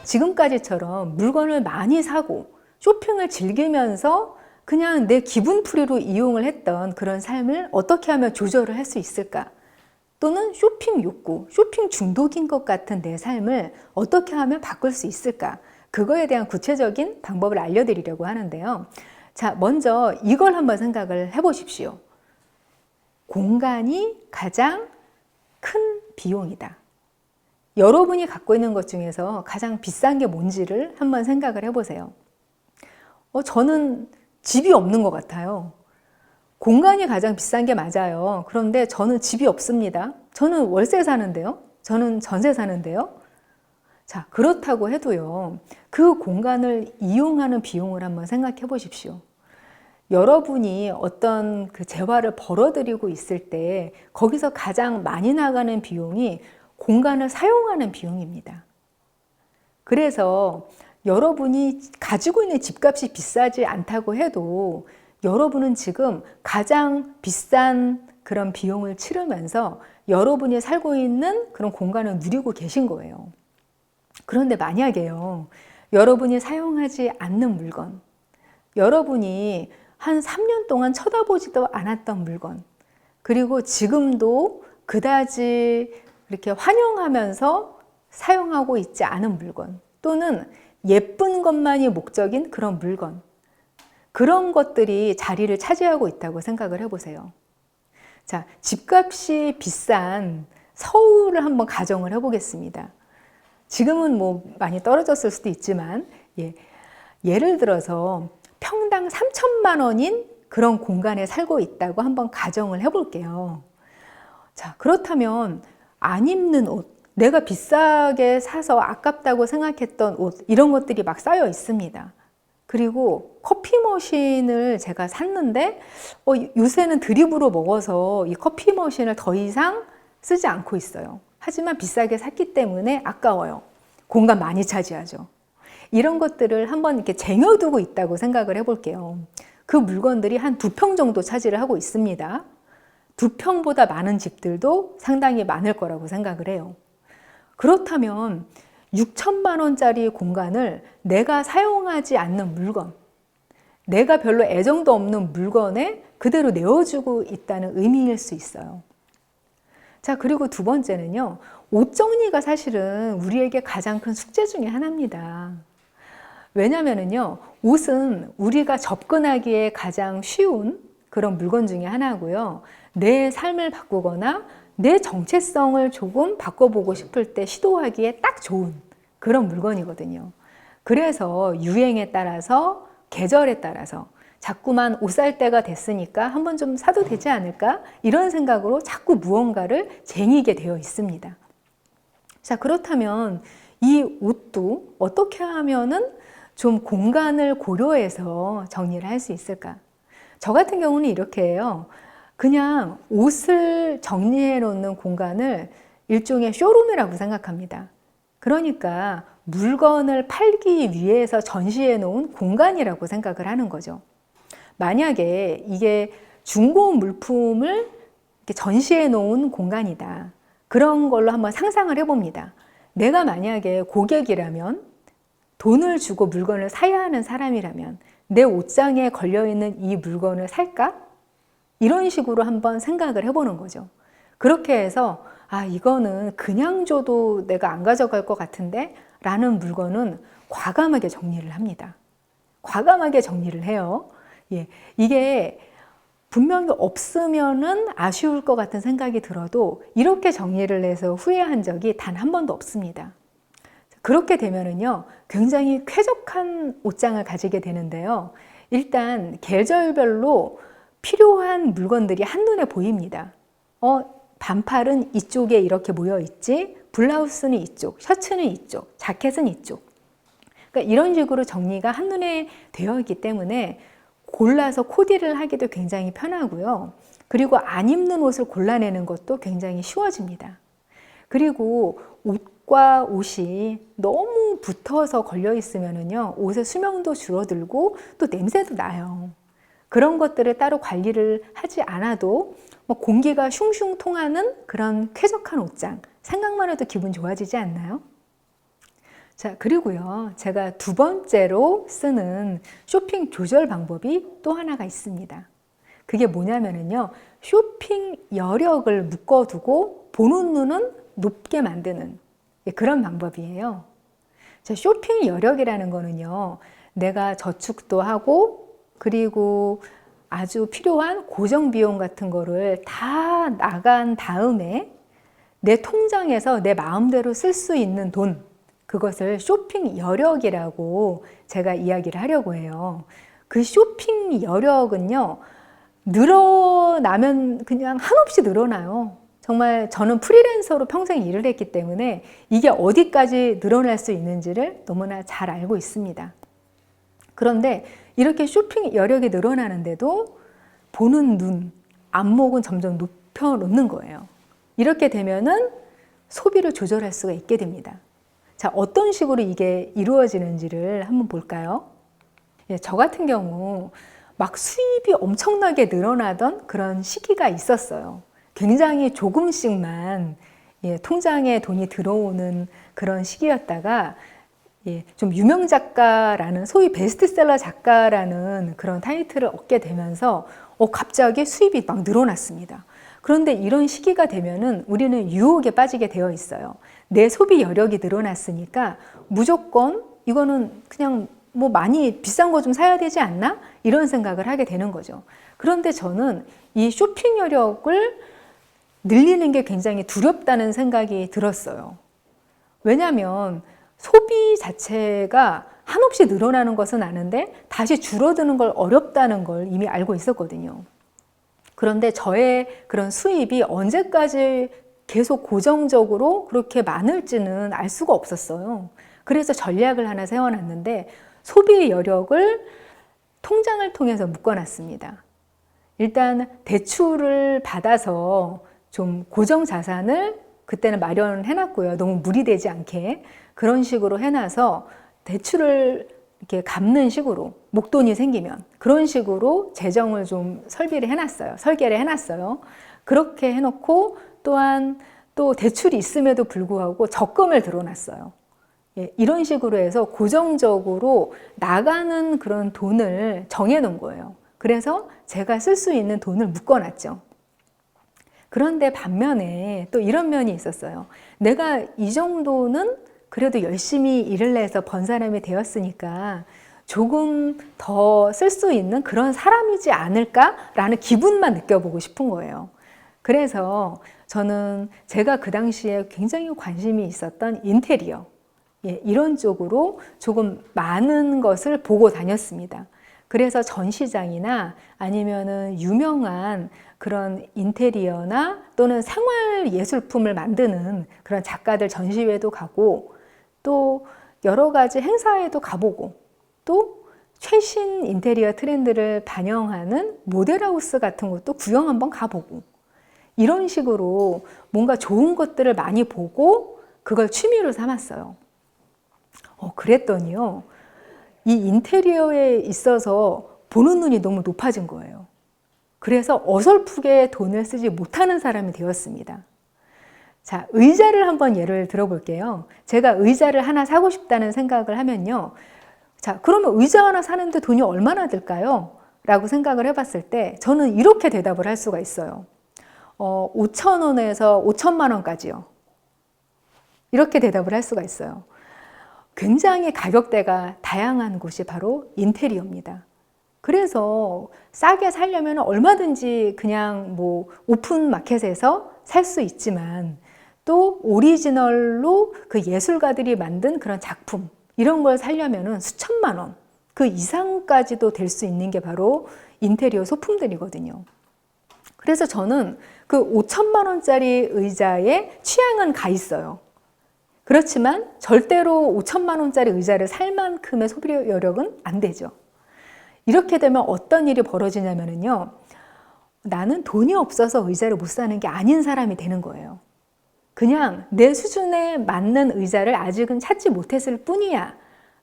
지금까지처럼 물건을 많이 사고 쇼핑을 즐기면서 그냥 내 기분풀이로 이용을 했던 그런 삶을 어떻게 하면 조절을 할 수 있을까? 또는 쇼핑 욕구, 쇼핑 중독인 것 같은 내 삶을 어떻게 하면 바꿀 수 있을까? 그거에 대한 구체적인 방법을 알려드리려고 하는데요. 자, 먼저 이걸 한번 생각을 해보십시오. 공간이 가장 큰 비용이다. 여러분이 갖고 있는 것 중에서 가장 비싼 게 뭔지를 한번 생각을 해보세요. 저는 집이 없는 것 같아요. 공간이 가장 비싼 게 맞아요. 그런데 저는 집이 없습니다. 저는 월세 사는데요. 저는 전세 사는데요. 자, 그렇다고 해도요, 그 공간을 이용하는 비용을 한번 생각해 보십시오. 여러분이 어떤 그 재화를 벌어들이고 있을 때 거기서 가장 많이 나가는 비용이 공간을 사용하는 비용입니다. 그래서 여러분이 가지고 있는 집값이 비싸지 않다고 해도 여러분은 지금 가장 비싼 그런 비용을 치르면서 여러분이 살고 있는 그런 공간을 누리고 계신 거예요. 그런데 만약에요, 여러분이 사용하지 않는 물건, 여러분이 한 3년 동안 쳐다보지도 않았던 물건, 그리고 지금도 그다지 이렇게 환영하면서 사용하고 있지 않은 물건, 또는 예쁜 것만이 목적인 그런 물건, 그런 것들이 자리를 차지하고 있다고 생각을 해보세요. 자, 집값이 비싼 서울을 한번 가정을 해보겠습니다. 지금은 뭐 많이 떨어졌을 수도 있지만, 예를 들어서 평당 3천만 원인 그런 공간에 살고 있다고 한번 가정을 해볼게요. 자, 그렇다면 안 입는 옷, 내가 비싸게 사서 아깝다고 생각했던 옷, 이런 것들이 막 쌓여 있습니다. 그리고 커피 머신을 제가 샀는데 요새는 드립으로 먹어서 이 커피 머신을 더 이상 쓰지 않고 있어요. 하지만 비싸게 샀기 때문에 아까워요. 공간 많이 차지하죠. 이런 것들을 한번 이렇게 쟁여두고 있다고 생각을 해볼게요. 그 물건들이 한 2평 정도 차지를 하고 있습니다. 2평보다 많은 집들도 상당히 많을 거라고 생각을 해요. 그렇다면 6천만 원짜리 공간을 내가 사용하지 않는 물건, 내가 별로 애정도 없는 물건에 그대로 내어주고 있다는 의미일 수 있어요. 자, 그리고 두 번째는요, 옷 정리가 사실은 우리에게 가장 큰 숙제 중에 하나입니다. 왜냐면은요, 옷은 우리가 접근하기에 가장 쉬운 그런 물건 중에 하나고요. 내 삶을 바꾸거나 내 정체성을 조금 바꿔보고 싶을 때 시도하기에 딱 좋은 그런 물건이거든요. 그래서 유행에 따라서, 계절에 따라서 자꾸만 옷 살 때가 됐으니까 한번 좀 사도 되지 않을까? 이런 생각으로 자꾸 무언가를 쟁이게 되어 있습니다. 자, 그렇다면 이 옷도 어떻게 하면은 좀 공간을 고려해서 정리를 할 수 있을까? 저 같은 경우는 이렇게 해요. 그냥 옷을 정리해 놓는 공간을 일종의 쇼룸이라고 생각합니다. 그러니까 물건을 팔기 위해서 전시해 놓은 공간이라고 생각을 하는 거죠. 만약에 이게 중고 물품을 이렇게 전시해 놓은 공간이다. 그런 걸로 한번 상상을 해봅니다. 내가 만약에 고객이라면, 돈을 주고 물건을 사야 하는 사람이라면 내 옷장에 걸려있는 이 물건을 살까? 이런 식으로 한번 생각을 해보는 거죠. 그렇게 해서 이거는 그냥 줘도 내가 안 가져갈 것 같은데 라는 물건은 과감하게 정리를 합니다. 과감하게 정리를 해요. 이게 분명히 없으면은 아쉬울 것 같은 생각이 들어도 이렇게 정리를 해서 후회한 적이 단 한 번도 없습니다. 그렇게 되면은요, 굉장히 쾌적한 옷장을 가지게 되는데요. 일단 계절별로 필요한 물건들이 한눈에 보입니다. 반팔은 이쪽에 이렇게 모여 있지, 블라우스는 이쪽, 셔츠는 이쪽, 자켓은 이쪽. 그러니까 이런 식으로 정리가 한눈에 되어 있기 때문에 골라서 코디를 하기도 굉장히 편하고요. 그리고 안 입는 옷을 골라내는 것도 굉장히 쉬워집니다. 그리고 옷과 옷이 너무 붙어서 걸려 있으면은요, 옷의 수명도 줄어들고 또 냄새도 나요. 그런 것들을 따로 관리를 하지 않아도 공기가 슝슝 통하는 그런 쾌적한 옷장, 생각만 해도 기분 좋아지지 않나요? 자, 그리고요, 제가 두 번째로 쓰는 쇼핑 조절 방법이 또 하나가 있습니다. 그게 뭐냐면요, 쇼핑 여력을 묶어두고 보는 눈은 높게 만드는 그런 방법이에요. 자, 쇼핑 여력이라는 거는요, 내가 저축도 하고, 그리고 아주 필요한 고정 비용 같은 거를 다 나간 다음에 내 통장에서 내 마음대로 쓸 수 있는 돈, 그것을 쇼핑 여력이라고 제가 이야기를 하려고 해요. 그 쇼핑 여력은요, 늘어나면 그냥 한없이 늘어나요. 정말 저는 프리랜서로 평생 일을 했기 때문에 이게 어디까지 늘어날 수 있는지를 너무나 잘 알고 있습니다. 그런데 이렇게 쇼핑 여력이 늘어나는데도 보는 눈, 안목은 점점 높여놓는 거예요. 이렇게 되면은 소비를 조절할 수가 있게 됩니다. 자, 어떤 식으로 이게 이루어지는지를 한번 볼까요? 예, 저 같은 경우 막 수입이 엄청나게 늘어나던 그런 시기가 있었어요. 굉장히 조금씩만 통장에 돈이 들어오는 그런 시기였다가 좀 유명 작가라는, 소위 베스트셀러 작가라는 그런 타이틀을 얻게 되면서 갑자기 수입이 막 늘어났습니다. 그런데 이런 시기가 되면은 우리는 유혹에 빠지게 되어 있어요. 내 소비 여력이 늘어났으니까 무조건 이거는 그냥 뭐 많이 비싼 거 좀 사야 되지 않나? 이런 생각을 하게 되는 거죠. 그런데 저는 이 쇼핑 여력을 늘리는 게 굉장히 두렵다는 생각이 들었어요. 왜냐하면 소비 자체가 한없이 늘어나는 것은 아는데 다시 줄어드는 걸 어렵다는 걸 이미 알고 있었거든요. 그런데 저의 그런 수입이 언제까지 계속 고정적으로 그렇게 많을지는 알 수가 없었어요. 그래서 전략을 하나 세워놨는데 소비 여력을 통장을 통해서 묶어놨습니다. 일단 대출을 받아서 좀 고정 자산을 그때는 마련해놨고요. 너무 무리되지 않게 그런 식으로 해놔서 대출을 이렇게 갚는 식으로 목돈이 생기면 그런 식으로 재정을 좀 설계를 해놨어요. 그렇게 해놓고 또한 또 대출이 있음에도 불구하고 적금을 들어놨어요. 이런 식으로 해서 고정적으로 나가는 그런 돈을 정해놓은 거예요. 그래서 제가 쓸 수 있는 돈을 묶어놨죠. 그런데 반면에 또 이런 면이 있었어요. 내가 이 정도는 그래도 열심히 일을 해서 번 사람이 되었으니까 조금 더 쓸 수 있는 그런 사람이지 않을까라는 기분만 느껴보고 싶은 거예요. 그래서 저는 제가 그 당시에 굉장히 관심이 있었던 인테리어, 이런 쪽으로 조금 많은 것을 보고 다녔습니다. 그래서 전시장이나 아니면은 유명한 그런 인테리어나 또는 생활 예술품을 만드는 그런 작가들 전시회도 가고 또 여러 가지 행사에도 가보고 또 최신 인테리어 트렌드를 반영하는 모델하우스 같은 것도 구경 한번 가보고 이런 식으로 뭔가 좋은 것들을 많이 보고 그걸 취미로 삼았어요. 그랬더니요, 이 인테리어에 있어서 보는 눈이 너무 높아진 거예요. 그래서 어설프게 돈을 쓰지 못하는 사람이 되었습니다. 자, 의자를 한번 예를 들어볼게요. 제가 의자를 하나 사고 싶다는 생각을 하면요. 자, 그러면 의자 하나 사는데 돈이 얼마나 들까요? 라고 생각을 해봤을 때 저는 이렇게 대답을 할 수가 있어요. 5,000원에서 5천만 원까지요. 이렇게 대답을 할 수가 있어요. 굉장히 가격대가 다양한 곳이 바로 인테리어입니다. 그래서 싸게 살려면 얼마든지 그냥 뭐 오픈 마켓에서 살 수 있지만 또 오리지널로 그 예술가들이 만든 그런 작품 이런 걸 살려면 수천만 원, 그 이상까지도 될 수 있는 게 바로 인테리어 소품들이거든요. 그래서 저는 그 5천만 원짜리 의자에 취향은 가 있어요. 그렇지만 절대로 5천만 원짜리 의자를 살 만큼의 소비 여력은 안 되죠. 이렇게 되면 어떤 일이 벌어지냐면요. 나는 돈이 없어서 의자를 못 사는 게 아닌 사람이 되는 거예요. 그냥 내 수준에 맞는 의자를 아직은 찾지 못했을 뿐이야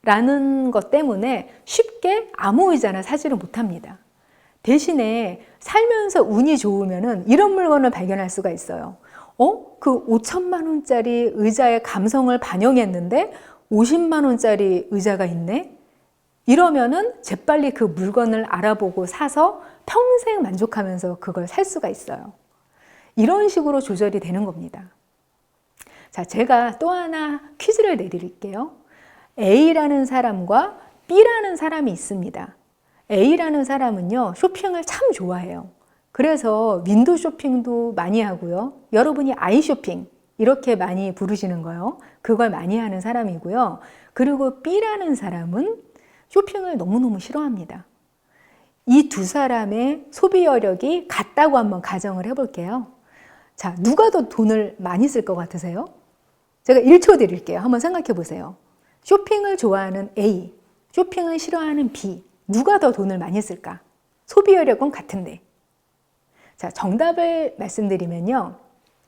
라는 것 때문에 쉽게 아무 의자나 사지를 못합니다. 대신에 살면서 운이 좋으면은 이런 물건을 발견할 수가 있어요. 그 5천만 원짜리 의자의 감성을 반영했는데 50만 원짜리 의자가 있네? 이러면은 재빨리 그 물건을 알아보고 사서 평생 만족하면서 그걸 살 수가 있어요. 이런 식으로 조절이 되는 겁니다. 자, 제가 또 하나 퀴즈를 내드릴게요. A라는 사람과 B라는 사람이 있습니다. A라는 사람은요, 쇼핑을 참 좋아해요. 그래서 윈도우 쇼핑도 많이 하고요. 여러분이 아이 쇼핑 이렇게 많이 부르시는 거요. 그걸 많이 하는 사람이고요. 그리고 B라는 사람은 쇼핑을 너무너무 싫어합니다. 이 두 사람의 소비 여력이 같다고 한번 가정을 해볼게요. 자, 누가 더 돈을 많이 쓸 것 같으세요? 제가 1초 드릴게요. 한번 생각해 보세요. 쇼핑을 좋아하는 A, 쇼핑을 싫어하는 B, 누가 더 돈을 많이 쓸까? 소비 여력은 같은데. 자, 정답을 말씀드리면요.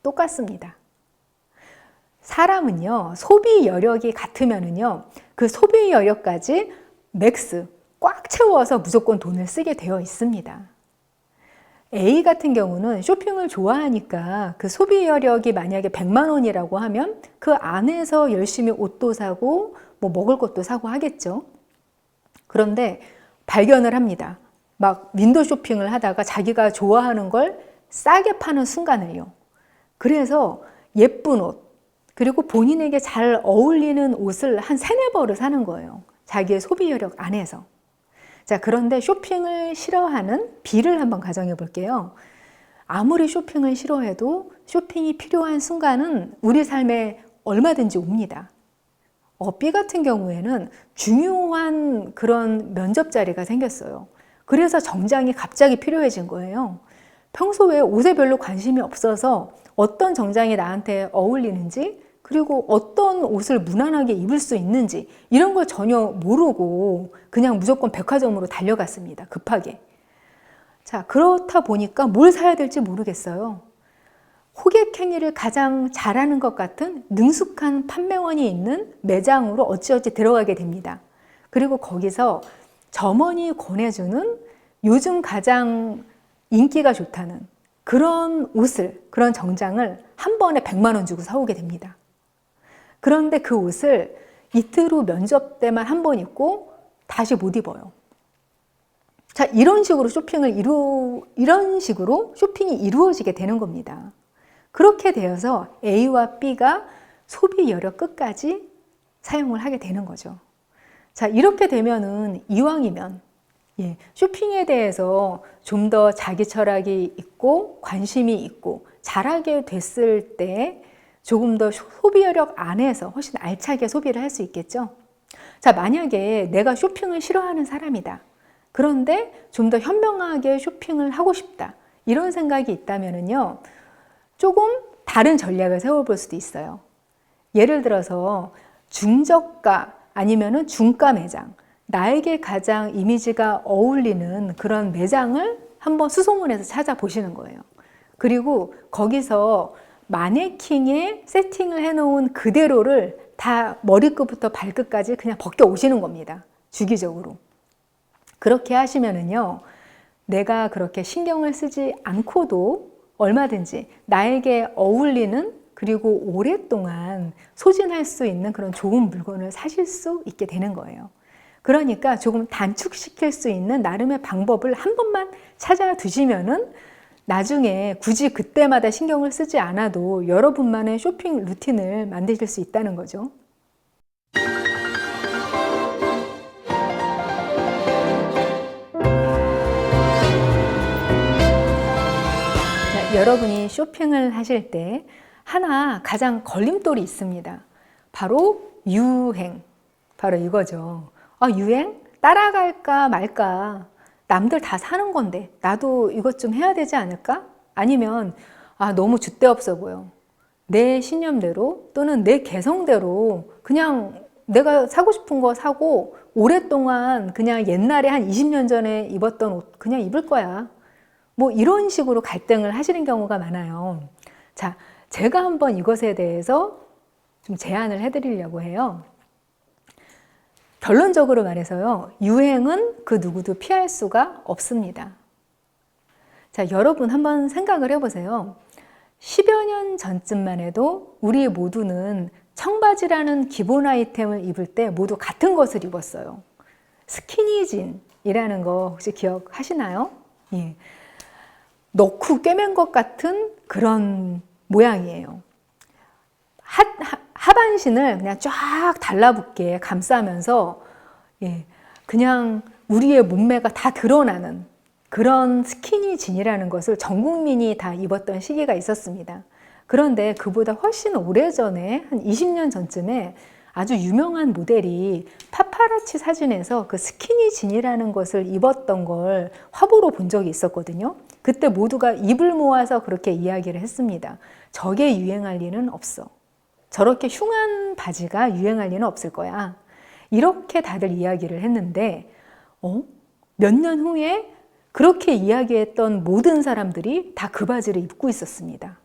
똑같습니다. 사람은요, 소비 여력이 같으면은요, 그 소비 여력까지 맥스, 꽉 채워서 무조건 돈을 쓰게 되어 있습니다. A 같은 경우는 쇼핑을 좋아하니까 그 소비 여력이 만약에 100만 원이라고 하면 그 안에서 열심히 옷도 사고 뭐 먹을 것도 사고 하겠죠. 그런데 발견을 합니다. 막 윈도우 쇼핑을 하다가 자기가 좋아하는 걸 싸게 파는 순간을요. 그래서 예쁜 옷, 그리고 본인에게 잘 어울리는 옷을 한 3-4벌을 사는 거예요. 자기의 소비 여력 안에서. 자, 그런데 쇼핑을 싫어하는 B를 한번 가정해 볼게요. 아무리 쇼핑을 싫어해도 쇼핑이 필요한 순간은 우리 삶에 얼마든지 옵니다. B 같은 경우에는 중요한 그런 면접 자리가 생겼어요. 그래서 정장이 갑자기 필요해진 거예요. 평소에 옷에 별로 관심이 없어서 어떤 정장이 나한테 어울리는지, 그리고 어떤 옷을 무난하게 입을 수 있는지 이런 걸 전혀 모르고 그냥 무조건 백화점으로 달려갔습니다. 급하게. 자, 그렇다 보니까 뭘 사야 될지 모르겠어요. 호객 행위를 가장 잘하는 것 같은 능숙한 판매원이 있는 매장으로 어찌어찌 들어가게 됩니다. 그리고 거기서 점원이 권해주는 요즘 가장 인기가 좋다는 그런 옷을, 그런 정장을 한 번에 100만 원 주고 사오게 됩니다. 그런데 그 옷을 이틀 후 면접 때만 한 번 입고 다시 못 입어요. 자, 이런 식으로 이런 식으로 쇼핑이 이루어지게 되는 겁니다. 그렇게 되어서 A와 B가 소비 여력 끝까지 사용을 하게 되는 거죠. 자, 이렇게 되면은 이왕이면 쇼핑에 대해서 좀 더 자기 철학이 있고 관심이 있고 잘하게 됐을 때 조금 더 소비 여력 안에서 훨씬 알차게 소비를 할 수 있겠죠. 자, 만약에 내가 쇼핑을 싫어하는 사람이다. 그런데 좀 더 현명하게 쇼핑을 하고 싶다. 이런 생각이 있다면요. 조금 다른 전략을 세워볼 수도 있어요. 예를 들어서 중저가 아니면은 중가 매장, 나에게 가장 이미지가 어울리는 그런 매장을 한번 수소문해서 찾아보시는 거예요. 그리고 거기서 마네킹에 세팅을 해놓은 그대로를 다 머리끝부터 발끝까지 그냥 벗겨 오시는 겁니다. 주기적으로. 그렇게 하시면은요, 내가 그렇게 신경을 쓰지 않고도 얼마든지 나에게 어울리는 그리고 오랫동안 소진할 수 있는 그런 좋은 물건을 사실 수 있게 되는 거예요. 그러니까 조금 단축시킬 수 있는 나름의 방법을 한 번만 찾아 두시면은 나중에 굳이 그때마다 신경을 쓰지 않아도 여러분만의 쇼핑 루틴을 만드실 수 있다는 거죠. 자, 여러분이 쇼핑을 하실 때 하나 가장 걸림돌이 있습니다. 바로 유행. 바로 이거죠. 유행? 따라갈까 말까? 남들 다 사는 건데 나도 이것 좀 해야 되지 않을까? 아니면 너무 줏대없어 보여. 내 신념대로 또는 내 개성대로 그냥 내가 사고 싶은 거 사고 오랫동안 그냥 옛날에 한 20년 전에 입었던 옷 그냥 입을 거야. 뭐 이런 식으로 갈등을 하시는 경우가 많아요. 자, 제가 한번 이것에 대해서 좀 제안을 해드리려고 해요. 결론적으로 말해서요, 유행은 그 누구도 피할 수가 없습니다. 자, 여러분 한번 생각을 해보세요. 10여 년 전쯤만 해도 우리 모두는 청바지라는 기본 아이템을 입을 때 모두 같은 것을 입었어요. 스키니진이라는 거 혹시 기억하시나요? 예. 넣고 꿰맨 것 같은 그런 모양이에요. 하반신을 그냥 쫙 달라붙게 감싸면서 예, 그냥 우리의 몸매가 다 드러나는 그런 스키니진이라는 것을 전 국민이 다 입었던 시기가 있었습니다. 그런데 그보다 훨씬 오래전에 한 20년 전쯤에 아주 유명한 모델이 파파라치 사진에서 그 스키니진이라는 것을 입었던 걸 화보로 본 적이 있었거든요. 그때 모두가 입을 모아서 그렇게 이야기를 했습니다. 저게 유행할 리는 없어. 저렇게 흉한 바지가 유행할 리는 없을 거야. 이렇게 다들 이야기를 했는데 몇 년 후에 그렇게 이야기했던 모든 사람들이 다 그 바지를 입고 있었습니다.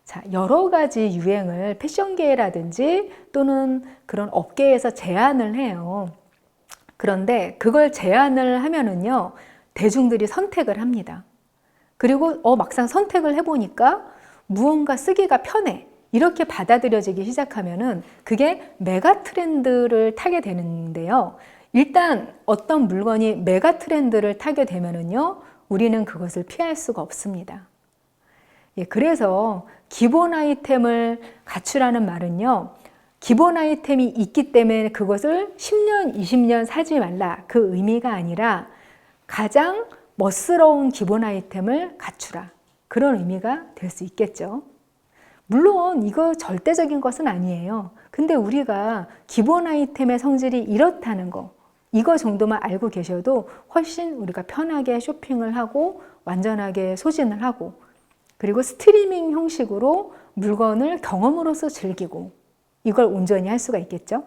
자, 여러 가지 유행을 패션계라든지 또는 그런 업계에서 제안을 해요. 그런데 그걸 제안을 하면은요, 대중들이 선택을 합니다. 그리고 막상 선택을 해보니까 무언가 쓰기가 편해. 이렇게 받아들여지기 시작하면은 그게 메가 트렌드를 타게 되는데요. 일단 어떤 물건이 메가 트렌드를 타게 되면은요, 우리는 그것을 피할 수가 없습니다. 예, 그래서 기본 아이템을 갖추라는 말은요, 기본 아이템이 있기 때문에 그것을 10년, 20년 사지 말라. 그 의미가 아니라 가장 멋스러운 기본 아이템을 갖추라. 그런 의미가 될 수 있겠죠. 물론 이거 절대적인 것은 아니에요. 근데 우리가 기본 아이템의 성질이 이렇다는 거, 이거 정도만 알고 계셔도 훨씬 우리가 편하게 쇼핑을 하고 완전하게 소진을 하고 그리고 스트리밍 형식으로 물건을 경험으로써 즐기고 이걸 온전히 할 수가 있겠죠.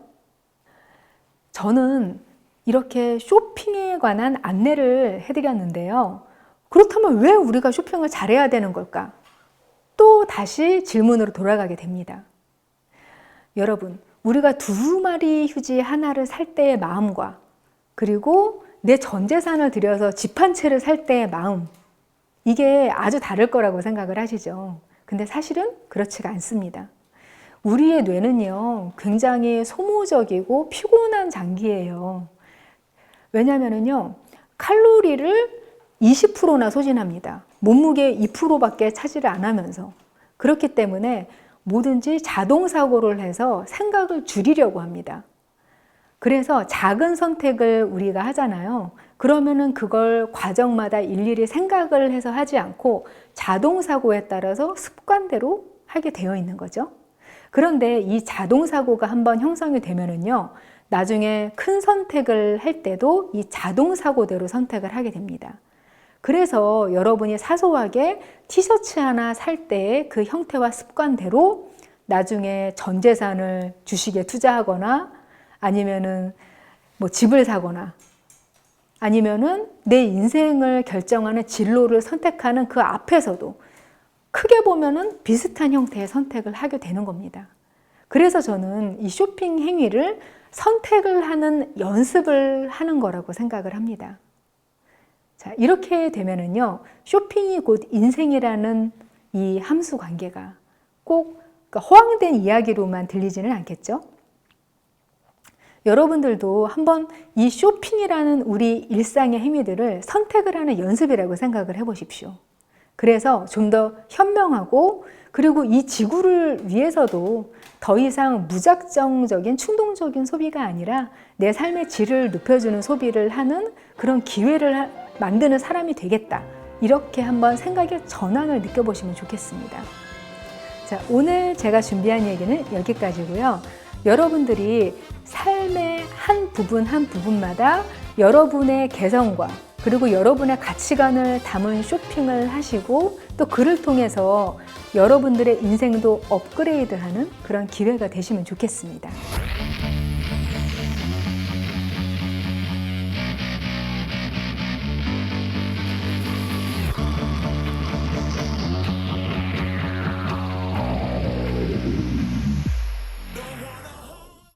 저는 이렇게 쇼핑에 관한 안내를 해드렸는데요. 그렇다면 왜 우리가 쇼핑을 잘해야 되는 걸까? 또 다시 질문으로 돌아가게 됩니다. 여러분, 우리가 2마리 휴지 하나를 살 때의 마음과 그리고 내 전 재산을 들여서 집 한 채를 살 때의 마음, 이게 아주 다를 거라고 생각을 하시죠. 근데 사실은 그렇지가 않습니다. 우리의 뇌는요, 굉장히 소모적이고 피곤한 장기예요. 왜냐면은요, 칼로리를 20%나 소진합니다. 몸무게 2%밖에 차지를 안 하면서. 그렇기 때문에 뭐든지 자동사고를 해서 생각을 줄이려고 합니다. 그래서 작은 선택을 우리가 하잖아요. 그러면은 그걸 과정마다 일일이 생각을 해서 하지 않고 자동사고에 따라서 습관대로 하게 되어 있는 거죠. 그런데 이 자동사고가 한번 형성이 되면은요, 나중에 큰 선택을 할 때도 이 자동사고대로 선택을 하게 됩니다. 그래서 여러분이 사소하게 티셔츠 하나 살 때의 그 형태와 습관대로 나중에 전 재산을 주식에 투자하거나 아니면은 뭐 집을 사거나 아니면은 내 인생을 결정하는 진로를 선택하는 그 앞에서도 크게 보면은 비슷한 형태의 선택을 하게 되는 겁니다. 그래서 저는 이 쇼핑 행위를 선택을 하는 연습을 하는 거라고 생각을 합니다. 자, 이렇게 되면은요, 쇼핑이 곧 인생이라는 이 함수 관계가 꼭 허황된 이야기로만 들리지는 않겠죠? 여러분들도 한번 이 쇼핑이라는 우리 일상의 행위들을 선택을 하는 연습이라고 생각을 해보십시오. 그래서 좀 더 현명하고 그리고 이 지구를 위해서도 더 이상 무작정적인 충동적인 소비가 아니라 내 삶의 질을 높여주는 소비를 하는 그런 기회를 만드는 사람이 되겠다. 이렇게 한번 생각의 전환을 느껴보시면 좋겠습니다. 자, 오늘 제가 준비한 얘기는 여기까지고요. 여러분들이 삶의 한 부분 한 부분마다 여러분의 개성과 그리고 여러분의 가치관을 담은 쇼핑을 하시고 또 그를 통해서 여러분들의 인생도 업그레이드하는 그런 기회가 되시면 좋겠습니다.